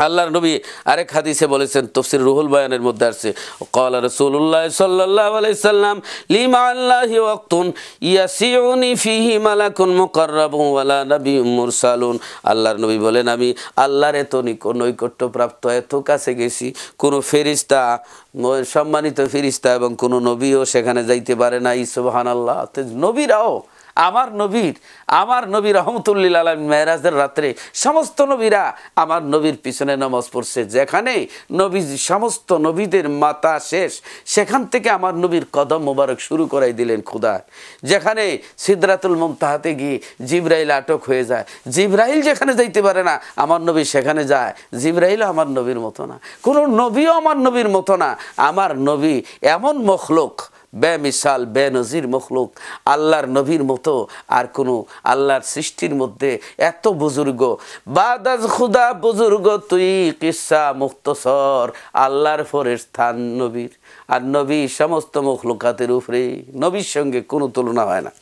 আল্লাহর নবী আরেক হাদিসে বলেছেন, তাফসীর রুহুল বয়ানের মধ্যে আছে, ক্বালা রাসূলুল্লাহ সাল্লাল্লাহু আলাইহি সাল্লাম লিমা আল্লাহি ওয়াক্তুন ইয়াসিউনি ফিহি মালাকুন মুকাররাবুন ওয়ালা নাবিয়্যুম মুরসালুন। আল্লাহর নবী বলেন, আমি আল্লাহর এত নৈকট্যপ্রাপ্ত, এত কাছে গেছি, কোনো ফেরেশতা, সম্মানিত ফেরেশতা এবং কোনো নবীও সেখানে যাইতে পারে না। সুবহানাল্লাহ। নবীরাও আমার নবী রহমতুল লিল আলামিন মেরাজের রাত্রে সমস্ত নবীরা আমার নবীর পিছনে নামাজ পড়ছে। যেখানে নবী সমস্ত নবীদের মাতা শেষ, সেখান থেকে আমার নবীর কদম মোবারক শুরু করাই দিলেন খোদা। যেখানে সিদরাতুল মুনতাহাতে গিয়ে জিবরাইল আটক হয়ে যায়, জিবরাইল যেখানে যাইতে পারে না আমার নবী সেখানে যায়। জিবরাইলও আমার নবীর মতো না, কোনো নবীও আমার নবীর মতো না। আমার নবী এমন মখলুক, বেমিসাল বেনজির মখলুক, আল্লাহর নবীর মতো আর কোনো আল্লাহর সৃষ্টির মধ্যে এত বুজুর্গ, বাদাজ খুদা বুজুর্গ তুই কিসা মুখতসর, আল্লাহর পরের স্থান নবীর। আর নবী সমস্ত মখলুকাতের উপরে, নবীর সঙ্গে কোনো তুলনা হয় না।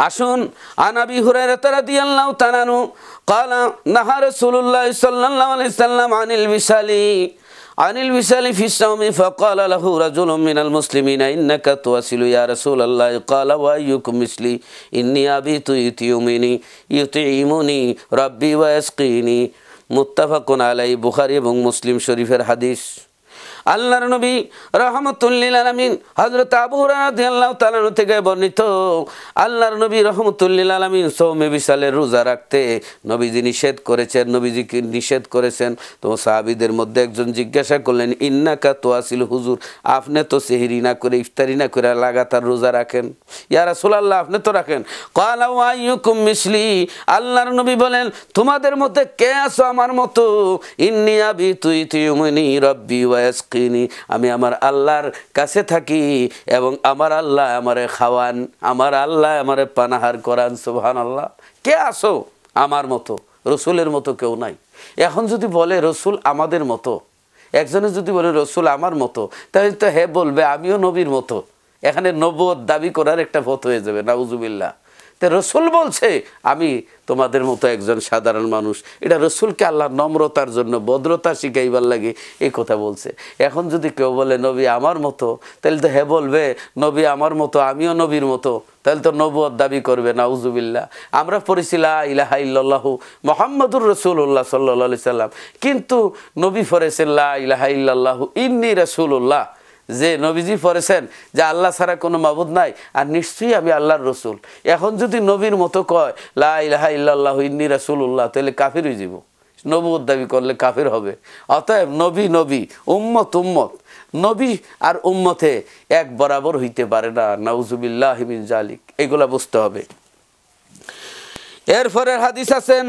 আসুন, আন আবি হুরায়রা রাদিয়াল্লাহু তাআলা আনহু قال نهى رسول الله صلى الله عليه وسلم عن الوصال في الصوم فقال له رجل من المسلمين إنك تواصل يا رسول الله قال وأيكم مثلي إني أبيت يطعمني ربي ويسقيني متفق عليه বুখারী এবং মুসলিম শরীফের হাদিস। আল্লাহর নবী রাহমাতুল লিল আলামিন হযরত আবু হুরায়রা রাদিয়াল্লাহু তাআলা থেকে বর্ণিত, আল্লাহর নবী রাহমাতুল লিল আলামিন সওমে বিসালের রোজা রাখতে নবীজি নিষেধ করেছেন। তো সাহাবীদের মধ্যে একজন জিজ্ঞাসা করলেন, ইন্নাকা তুয়াসিল হুজুর, আপনি তো সেহরি না করে ইফতারি না করে লাগাতার রোজা রাখেন, ইয়া রাসূলুল্লাহ আপনি তো রাখেন। ক্বালা ওয়া আইয়ুকুম মিসলি, আল্লাহর নবী বলেন, তোমাদের মধ্যে কে আছো আমার মতো? ইন্নী আবিতু ইউতিউমিনি রাব্বি ওয়া ইয়াসকিনি, আমি আমার আল্লাহর কাছে থাকি এবং আমার আল্লাহ আমারে খাওয়ান, আমার আল্লাহ আমারে পানাহার করান। সুবহানাল্লাহ। কে আছো আমার মতো? রসুলের মতো কেউ নাই। এখন যদি বলে রসুল আমাদের মতো, একজনে যদি বলে রসুল আমার মতো, তাহলে তো হে বলবে আমিও নবীর মতো। এখানে নবুয়ত দাবি করার একটা পথ হয়ে যাবে, নাউজুবিল্লাহ। তো রসুল বলছে আমি তোমাদের মতো একজন সাধারণ মানুষ, এটা রসুলকে আল্লাহ নম্রতার জন্য, ভদ্রতা শিখাইবার লাগে এই কথা বলছে। এখন যদি কেউ বলে নবী আমার মতো, তাহলে তো হে বলবে নবী আমার মতো আমিও নবীর মতো, তাহলে তো নবুয়ত দাবি করবে, নাউজুবিল্লাহ। আমরা পড়েছি লা ইলাহা ইল্লাল্লাহু মুহাম্মাদুর রাসূলুল্লাহ সাল্লাল্লাহু আলাইহি সাল্লাম, কিন্তু নবী পড়েছেন লা ইলাহা ইল্লাল্লাহু ইন্নী রাসূলুল্লাহ। যে নবীজি পড়েছেন যে আল্লাহ ছাড়া কোনো মাবুদ নাই আর নিশ্চয়ই আমি আল্লাহর রসুল। এখন যদি নবীর মতো কয় লা ইলাহা ইল্লাল্লাহু ইন্নী রাসূলুল্লাহ, তাহলে কাফির হয়ে যাব, নবুয়ত দাবি করলে কাফির হবে। অতএব নবী, উম্মত, নবী আর উম্মতে এক বরাবর হইতে পারে না, নাউজুবিল্লাহি মিন জালিক। এগুলা বুঝতে হবে। এরপরে হাদিস আছেন,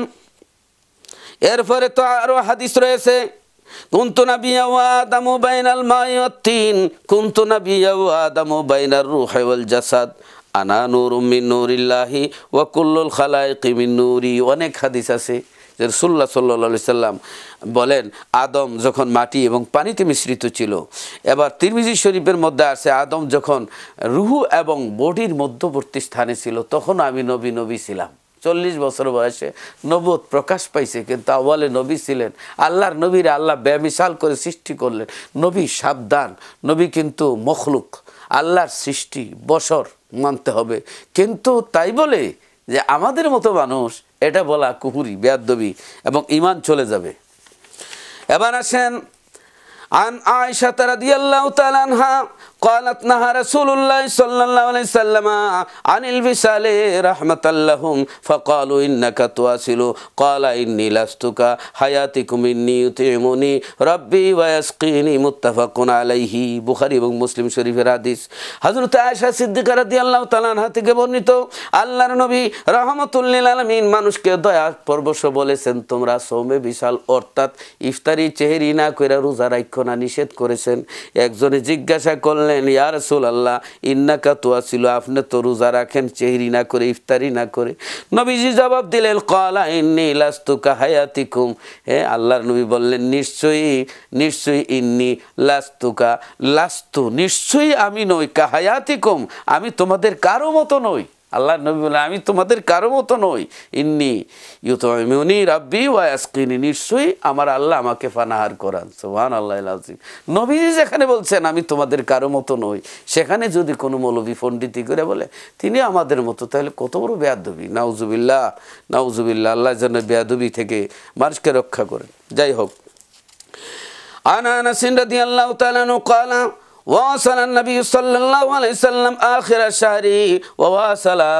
এরপরে তো আরো হাদিস রয়েছে। কুনতু নাবিয়্যা ওয়া আদামু বাইনাল মাই ওয়াত তিন, কুনতু নাবিয়্যা ওয়া আদামু বাইনার রূহি ওয়াল জাসাদ, আনা নূরুম মিন নূরিল্লাহি ওয়া কুল্লুল খালাইকি মিন নূরি। অনেক হাদিস আছে যে রাসূলুল্লাহ সাল্লাল্লাহু আলাইহি সাল্লাম বলেন আদম যখন মাটি এবং পানিতে মিশ্রিত ছিল। এবার তিরমিজি শরীফের মধ্যে আছে আদম যখন রূহ এবং বডির মধ্যবর্তী স্থানে ছিল তখন আমি নবী ছিলাম। 40 বছর বয়সে নবুয়ত প্রকাশ পাইছে, কিন্তু আওয়ালে নবী ছিলেন। আল্লাহর নবীরে আল্লাহ বেমিসাল করে সৃষ্টি করলেন। নবী সাবধান, নবী কিন্তু মখলুক, আল্লাহর সৃষ্টি, বশর মানতে হবে। কিন্তু তাই বলে যে আমাদের মতো মানুষ, এটা বলা কুফরি, বেয়াদবি এবং ঈমান চলে যাবে। এবার আসেন, আন আয়েশা রাদিয়াল্লাহু তাআলা আনহা قالت نهى رسول الله صلى الله عليه وسلم عن الوصال رحمة لهم فقالوا إنك تواصل قال إني لستك حياتكم إني يطعمني ربي ويسقيني متفق عليه বুখারী এবং মুসলিম শরীফের হাদিস। হযরত আয়েশা সিদ্দিকা রাদিয়াল্লাহু তাআলা আনহা থেকে বর্ণিত, আল্লাহর নবী রাহমাতুল লিল আলামিন মানুষকে দয়া পরবশ বলেছেন তোমরা সৌমে বিশাল অর্থাৎ ইফতারি চেহারি না কইরা রোজা রাখো না, নিষেধ করেছেন। একজনে জিজ্ঞাসা করলেন ইয়া রাসূলুল্লাহ ইন্নাকা তুয়াসিলু, আপনি তো রোজা রাখেন চেহারি না করে, ইফতারি না করে। নবীজি জবাব দিলেন ক্বালা ইন্নী লাস্তু কাহায়াতিকুম, হে আল্লাহর নবী বললেন নিশ্চয়ই ইন্নী লাস্তু নিশ্চয়ই আমি নই, কাহায়াতিকুম আমি তোমাদের কারো মতো নই। আল্লাহ নবী বলে আমি তোমাদের কারো মতো নই, ইন্নি ইউতঈমুনি রাব্বি ওয়া ইয়াসকিনি, নিশ্চয়ই আমার আল্লাহ আমাকে পানাহার করান। সুবহানাল্লাহিল আযীম। নবীজি যেখানে বলছেন আমি তোমাদের কারো মতো নই, সেখানে যদি কোনো মৌলবী পণ্ডিতি করে বলে তিনি আমাদের মতো, তাহলে কত বড় বেয়াদবি। নাউজুবিল্লাহ, নাউজুবিল্লাহ। আল্লাহ যেন বেয়াদবি থেকে মানুষকে রক্ষা করেন। যাই হোক, আন আনাস রাদিয়াল্লাহু তাআলা আনহু ক্বালা ওয়াসাল নবী সাল্লাল্লাহু আলাইহি সাল্লাম আখির শাহরি ওয়া ওয়াসালা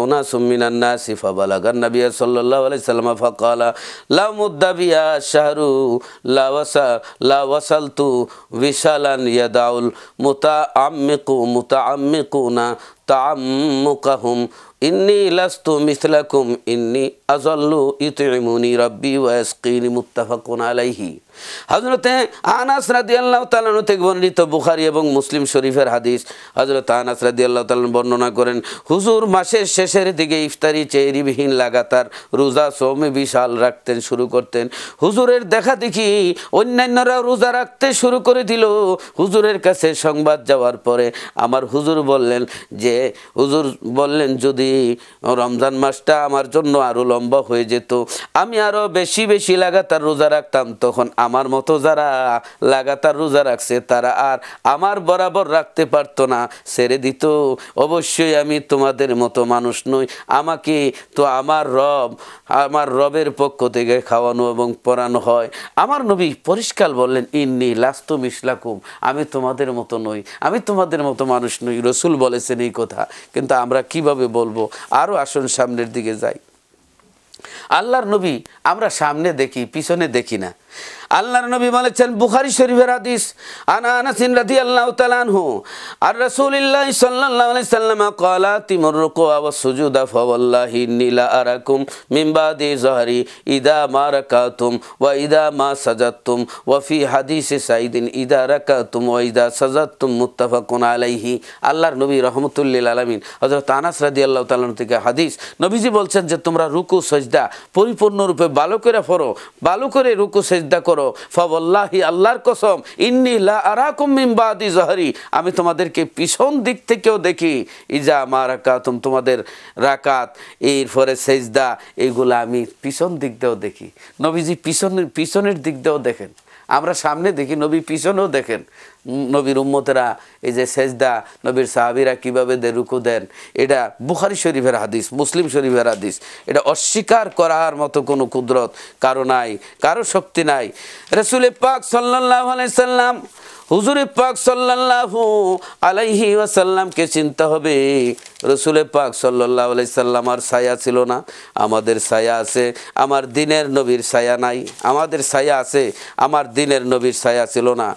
উনাসুম মিনান নাসি ফাবালাগান নবী সাল্লাল্লাহু আলাইহি সাল্লাম ফাকালা লা মুদ্দাবিয়া শাহরু লা ওয়াসালতু বিশালান ইয়াদাউল মুতাআম্মিকুনা তাআম্মুকাহুম ইন্নী লাস্তু মিসলাকুম ইন্নী আযাল্লু ইতঈমুনি রাব্বি ওয়া ইয়াসকিনি, মুত্তাফাকুন আলাইহি। হযরতে আনাস রাদিয়াল্লাহু তাআলা থেকে বর্ণিত বুখারী এবং মুসলিম শরীফের হাদিস। হযরত আনাস রাদিয়াল্লাহু তাআলা বর্ণনা করেন, হুজুর মাসের শেষের দিকে ইফতারি চেহারিবিহীন লাগাতার রোজা সওমে বিশাল রাখতেন, শুরু করতেন। হুজুরের দেখা দেখি অন্যান্যরা রোজা রাখতে শুরু করে দিল। হুজুরের কাছে সংবাদ যাওয়ার পরে আমার হুজুর বললেন যদি রমজান মাসটা আমার জন্য আরো লম্বা হয়ে যেত, আমি আরো বেশি বেশি লাগাতার রোজা রাখতাম, তখন আমার মতো যারা লাগাতার রোজা রাখছে তারা আর আমার বরাবর রাখতে পারতো না, ছেড়ে দিত। অবশ্যই আমি তোমাদের মতো মানুষ নই, আমাকে তো আমার রবের পক্ষ থেকে খাওয়ানো এবং পরানো হয়। আমার নবী পরিষ্কার বললেন, ইন্নী লাস্তু মিসলাকুম, আমি তোমাদের মতো নই, আমি তোমাদের মতো মানুষ নই। রসুল বলেছেন এই কথা, কিন্তু আমরা কিভাবে বলবো? আরো আসুন সামনের দিকে যাই। আল্লাহর নবী আমরা সামনে দেখি, পিছনে দেখি না। আল্লাহর নবী বলেছেন বুখারী শরীফের হাদিস, আন আনাস রাদিয়াল্লাহু তাআলা আনহু আর রাসূলুল্লাহ সাল্লাল্লাহু আলাইহি সাল্লাম ক্বালা তিমুর রুকুআ ওয়াস সুজুদা ফাওয়াল্লাহি ইন্নী লা আরাকুম মিন বাদি যহরি ইদা মা রাকাতুম ওয়া ইদা মা সাজাদতুম ওয়া ফি হাদিসে সাইদিন ইদা রাকাতুম ওয়া ইদা সাজাদতুম, মুত্তাফাকুন আলাইহি। আল্লাহর নবী রাহমাতুল লিল আলামিন হযরত আনাস রাদিয়াল্লাহু তাআলা থেকে হাদিস, নবীজি বলছেন যে তোমরা রুকু সাজদা পরিপূর্ণরূপে ভালো করে পড়ো, ভালো করে রুকু সাজদা করো। ফাওয়াল্লাহি, আল্লাহর কসম, ইন্নী লা আরাকুম মিন বাদি যহরি, আমি তোমাদেরকে পিছন দিক থেকেও দেখি। ইজা মা রাকাতুম, তোমাদের রাকাত, এরপরে সেজদা, এইগুলা আমি পিছন দিক দিয়েও দেখি। নবীজি পিছনের দিক দিয়েও দেখেন। আমরা সামনে দেখি, নবী পিছনেও দেখেন। নবীর উম্মতেরা এই যে সেজদা, নবীর সাহাবীরা কিভাবে রুকু দেন, এটা বুখারী শরীফের হাদিস, মুসলিম শরীফের হাদিস। এটা অস্বীকার করার মতো কোনো কুদরত কারো নাই, কারো শক্তি নাই। রাসূল পাক সাল্লাল্লাহু আলাইহি সাল্লাম, হুজুর পাক সাল্লাল্লাহু আলাইহি ওয়াসাল্লামকে চিনতে হবে। রাসূল পাক সাল্লাল্লাহু আলাইহি সাল্লামার ছায়া ছিল না, আমাদের ছায়া আছে। আমার দিনের নবীর ছায়া নাই, আমাদের ছায়া আছে, আমার দিনের নবীর ছায়া ছিল না।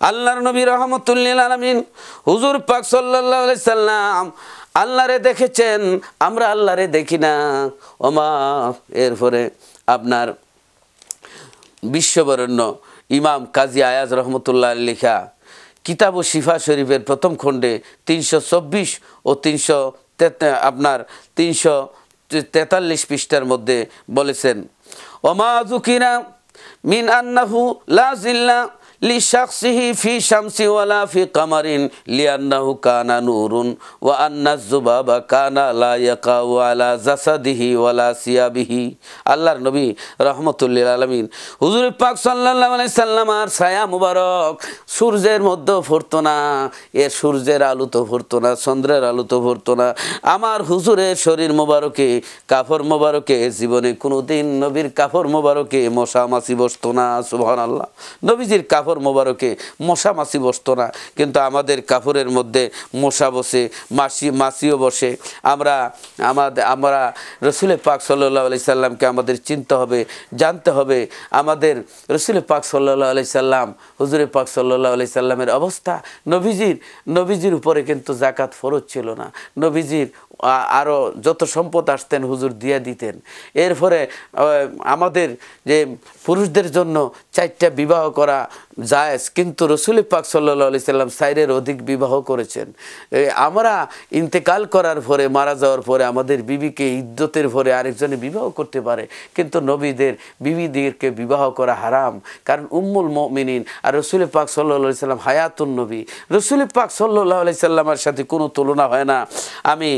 আল্লাহর নবী রাহমাতুল লিল আলামিন হুজুর পাক সাল্লাল্লাহু আলাইহি সাল্লাম আল্লাহরে দেখেছেন, আমরা আল্লাহরে দেখি না। ওমা, এরপরে আপনার বিশ্ববরেণ্য ইমাম কাজী আয়াজ রহমতুল্লাহ লেখা কিতাব ও শিফা শরীফের প্রথম খণ্ডে 324 ও 343 পৃষ্ঠার মধ্যে বলেছেন, ওমা যুকিরা মিন আন্নাহু লা জিল্লা লিশাখসিহি ফি শামসি ওয়ালা ফি কামারিন লিআন্নাহু কানা নূরুন ওয়া আন্না যুবাবা কানা লা ইয়াকাউ আলা জাসাদিহি ওয়ালা সিয়াবিহি। আল্লাহর নবী রাহমাতুল লিল আলামিন হুজুর পাক সাল্লাল্লাহু আলাইহি সাল্লাম আর ছায়া মুবারক সূর্যের মধ্যে পড়তো না, এর সূর্যের আলো তো পড়তো না, চন্দ্রের আলো তো পড়তো না। আমার হুজুরের শরীর মোবারকে, কাফর মোবারকে জীবনে কোনোদিন নবীর কাফর মোবারকে মশা মাছি বসতো না। সুবহানাল্লাহ। নবীজির কাফর মোবারকে মশা মাছি বসতো না, কিন্তু আমাদের কাপড়ের মধ্যে মশা বসে, মাছিও বসে। আমরা রসুল পাক সাল্লাল্লাহু আলাইহি সাল্লামকে আমাদের চিনতে হবে, জানতে হবে। আমাদের রসুল পাক সাল্লাল্লাহু আলাইহি সাল্লাম, হুজুর পাক সাল্লাল্লাহু আলাইহি সাল্লামের অবস্থা, নবীজির উপরে কিন্তু যাকাত ফরজ ছিল না। নবীজির আরও যত সম্পদ আসতেন হুজুর দিয়ে দিতেন। এরপরে আমাদের যে পুরুষদের জন্য 4টা বিবাহ করা জায়েজ, কিন্তু রসুল পাক সাল্লাল্লাহু আলাইহি সাল্লাম 4-এর অধিক বিবাহ করেছেন। আমরা ইন্তেকাল করার পরে, মারা যাওয়ার পরে আমাদের বিবিকে ইদ্যতের পরে আরেকজনে বিবাহ করতে পারে, কিন্তু নবীদের বিবিদেরকে বিবাহ করা হারাম, কারণ উম্মুল মুমিনিন আর রসুল পাক সাল্লাল্লাহু আলাইহি সাল্লাম হায়াতুন নবী। রসুল পাক সাল্লাল্লাহু আলাইহি সাল্লামের সাথে কোনো তুলনা হয় না। আমি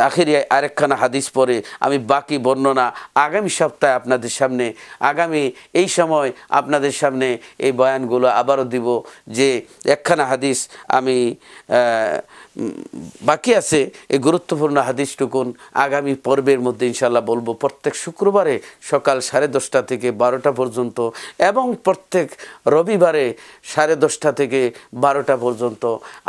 আখিরি আরেকখানা হাদিস পরে আমি বাকি বর্ণনা আগামী সপ্তাহে আপনাদের সামনে, আগামী এই সময় আপনাদের সামনে এই বয়ানগুলো আবারও দিব। যে একখানা হাদিস আমি বাকি আছে, এই গুরুত্বপূর্ণ হাদিসটুকুন আগামী পর্বের মধ্যে ইনশাল্লাহ বলবো। প্রত্যেক শুক্রবারে সকাল 10:30 থেকে 12টা পর্যন্ত এবং প্রত্যেক রবিবারে 10:30 থেকে 12টা পর্যন্ত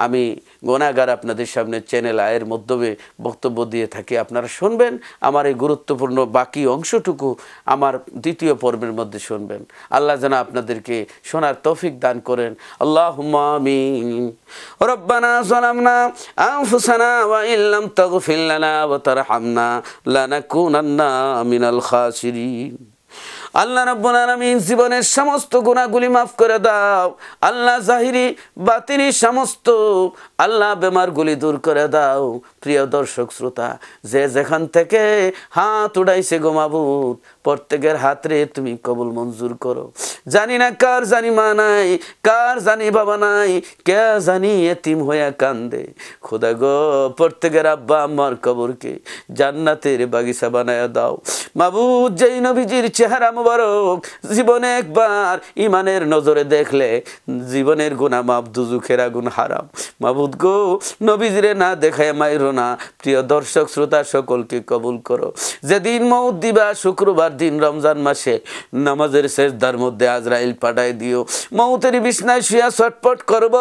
আমি গুনাহগার আপনাদের সামনে চ্যানেল আয়ের মাধ্যমে বক্তব্য দিয়ে থাকি। আপনারা শুনবেন, আমার এই গুরুত্বপূর্ণ বাকি অংশটুকু আমার দ্বিতীয় পর্বের মধ্যে শুনবেন। আল্লাহ যেন আপনাদেরকে শোনার তৌফিক দান করেন। আল্লাহুম্মা আমিন। রব্বানা যালামনা আনফুসানা ওয়া ইল্লাম তাগফির লানা ওয়া তারহামনা লানাকুনান্না মিনাল খাসিরিন। আল্লাহ রাব্বুল আলামিন জীবনের সমস্ত গুনাহগুলি মাফ করে দাও। আল্লাহ জাহিরি বাতিনি সমস্ত আল্লাহ বেমারগুলি দূর করে দাও। প্রিয় দর্শক শ্রোতা, যে যেখান থেকে হাত উঠাইছে গো মাবুদ, প্রত্যেকের হাতরে তুমি কবুল মঞ্জুর করো। জানি না কার জানি মা নাই, কার জানি বাবা নাই, কে জানি এতিম হইয়া কান্দে। খোদা গো, প্রত্যেকের আব্বা আম্মার কবরকে জান্নাতের বাগিচা বানায়া দাও মাবুদ। যেই নবীজির চেহারা মুবারক জীবনে একবার ইমানের নজরে দেখলে জীবনের গুনাহ মাফ, দুজুখের আগুন হারাম। মাবুদ গো, নবীজিরে না দেখায় মাইরো না। প্রিয় দর্শক শ্রোতা সকলকে কবুল করো। যেদিন মউত দিবা শুক্রবার দিন রমজান মাসে, নামাজের সেজদার মধ্যে আজরাইল পাঠায় দিও। মউতের বিছনায় শুয়া ছটপট করব,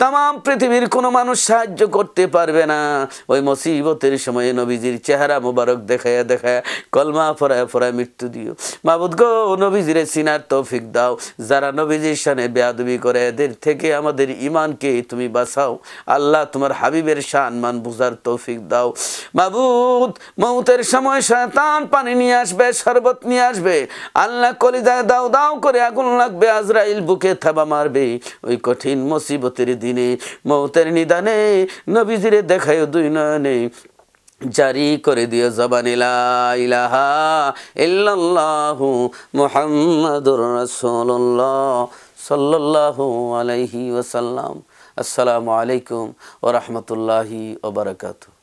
তাম পৃথিবীর কোনো মানুষ সাহায্য করতে পারবে না। ওই মুসিবতের সময়ে নবীজির চেহারা মুবারক দেখায়া দেখায়া কলমা পড়ায় পড়ায় মৃত্যু দিও। মাবুদ গো, নবীজিরে চিনার তৌফিক দাও। যারা নবীজির শানে বেয়াদবি করে এদের থেকে আমাদের ঈমানকে তুমি বাঁচাও। আল্লাহ তোমার হাবিবের শান মান বুঝার তৌফিক দাও। মাবুদ, মউতের সময় শয়তান পানি নিয়ে আসবে, শরবত নিয়ে আসবে। আল্লাহ কলিজায় দাও দাও করে আগুন লাগবে, আজরাইল বুকে থাবা মারবে। ওই কঠিন মুসিবতের দিনে মউতের নিদানে নবীজিরে দেখায়ও দুই নয়নে, জারি করে দিও জবানে লা ইলাহা ইল্লাল্লাহু মুহাম্মাদুর রাসূলুল্লাহ সাল্লাল্লাহু আলাইহি ওয়াসাল্লাম। আসসালামু আলাইকুম ওয়া রাহমাতুল্লাহি ওয়া বারাকাতুহু।